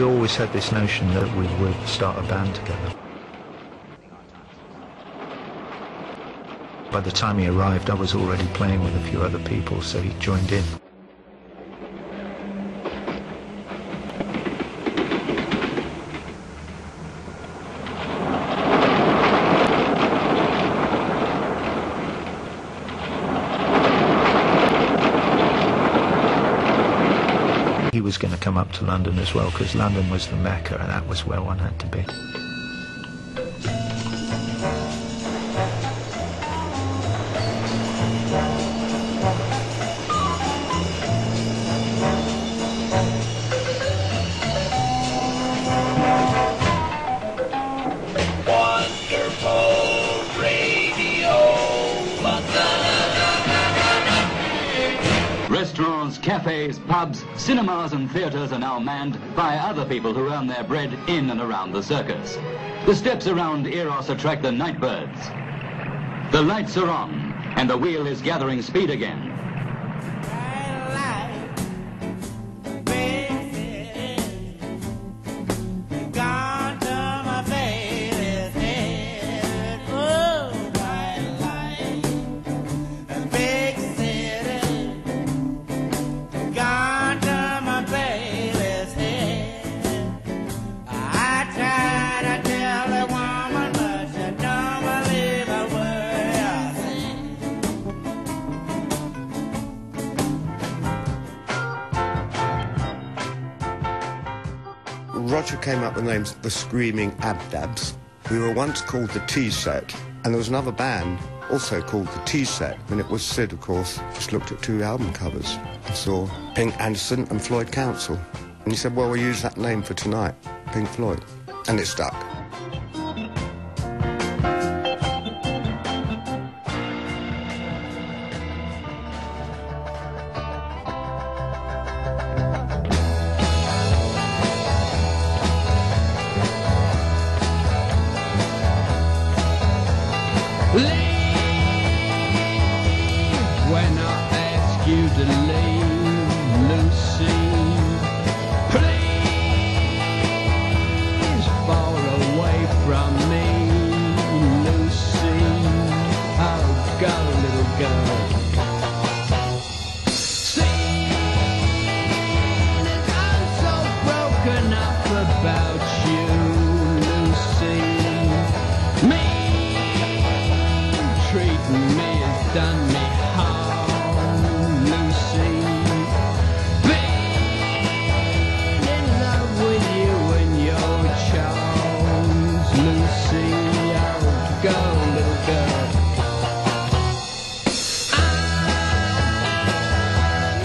we always had this notion that we would start a band together. By the time he arrived, I was already playing with a few other people, so he joined in. He was going to come up to London as well, because London was the Mecca, and that was where one had to be. Restaurants, cafes, pubs, cinemas and theatres are now manned by other people who earn their bread in and around the circus. The steps around Eros attract the nightbirds. The lights are on and the wheel is gathering speed again. Roger came up with the names the Screaming Abdabs. We were once called the T-Set, and there was another band also called the T-Set, and it was Sid, of course, just looked at two album covers and saw Pink Anderson and Floyd Council. And he said, well, we'll use that name for tonight, Pink Floyd. And it stuck. When I ask you to leave, Lucy, please fall away from me, Lucy. Oh, go, little girl. Seeing as I'm so broken up about you, Lucy, treating me has done me harm, Lucy. Being in love with you and your charms, Lucy. Oh, go, little girl. I'm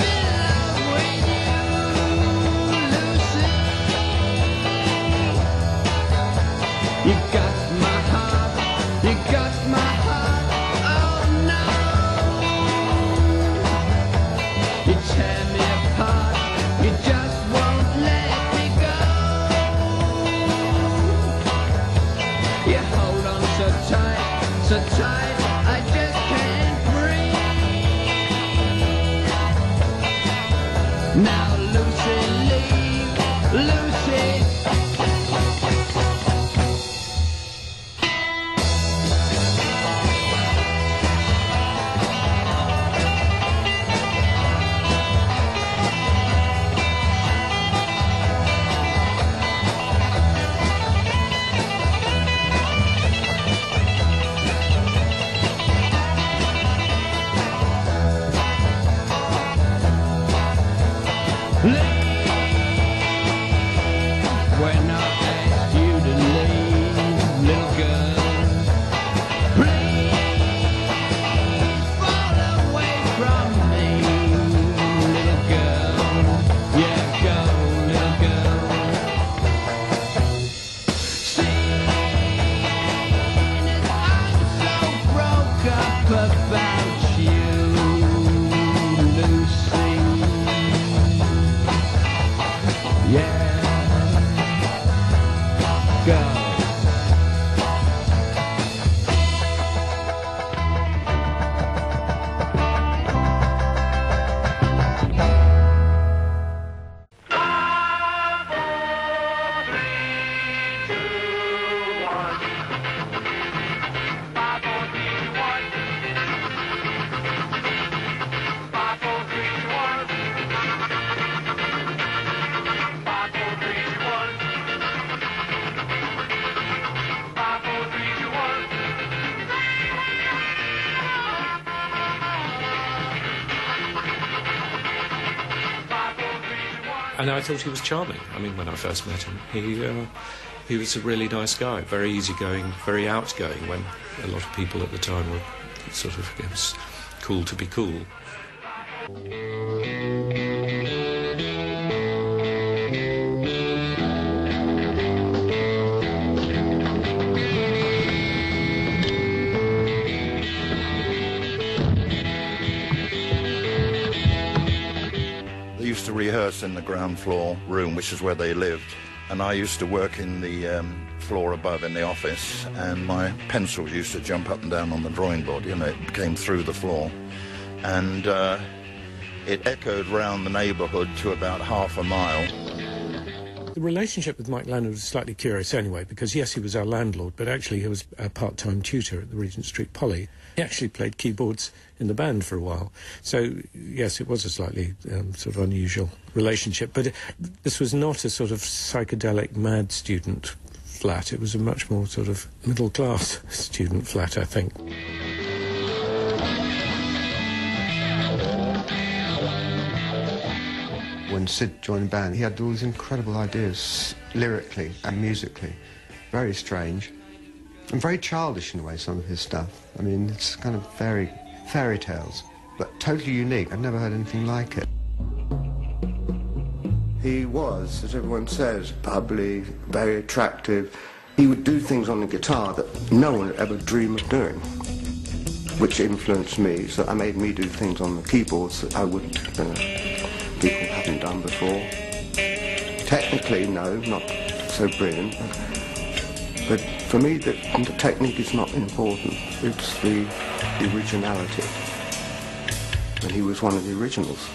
in love with you, Lucy. You got my heart, you got my heart. So tight, I just can't breathe. Now Lucy, leave, Lucy. When I ask you to leave, little girl, please fall away from me, little girl. Yeah, go, little girl. Seeing as I'm so broke up about you, Lucy. Yeah. Go. And I thought he was charming. I mean, when I first met him, he was a really nice guy, very easygoing, very outgoing, when a lot of people at the time were sort of, it was cool to be cool. They used to rehearse in the ground floor room, which is where they lived, and I used to work in the floor above in the office, and my pencils used to jump up and down on the drawing board. You know, it came through the floor, and it echoed round the neighbourhood to about half a mile. The relationship with Mike Leonard was slightly curious anyway, because yes, he was our landlord, but actually he was a part-time tutor at the Regent Street Poly. He actually played keyboards in the band for a while. So, yes, it was a slightly sort of unusual relationship. But this was not a sort of psychedelic mad student flat. It was a much more sort of middle-class student flat, I think. When Sid joined the band, he had all these incredible ideas, lyrically and musically. Very strange. And very childish in a way, some of his stuff. I mean, it's kind of fairy tales, but totally unique. I've never heard anything like it. He was, as everyone says, bubbly, very attractive. He would do things on the guitar that no one would ever dream of doing, which influenced me, so that made me do things on the keyboards that I wouldn't, people haven't done before. Technically, no, not so brilliant. But for me, the technique is not important. It's the originality. And he was one of the originals.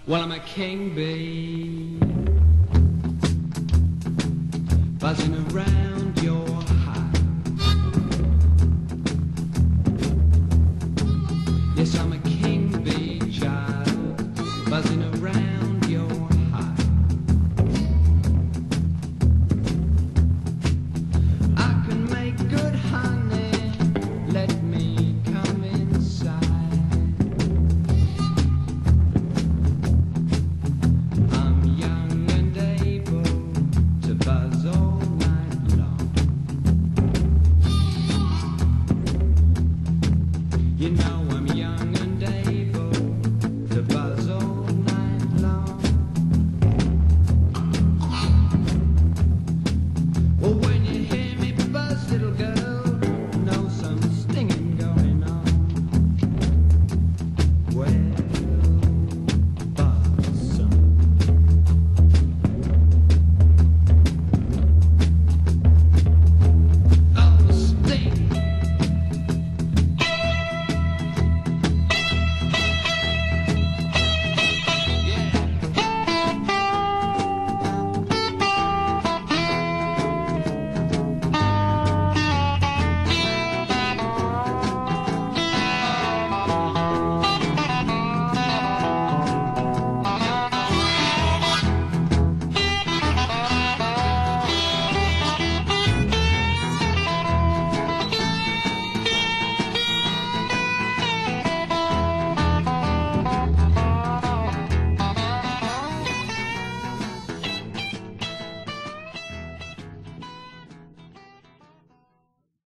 Well, I'm a king bee, buzzing around.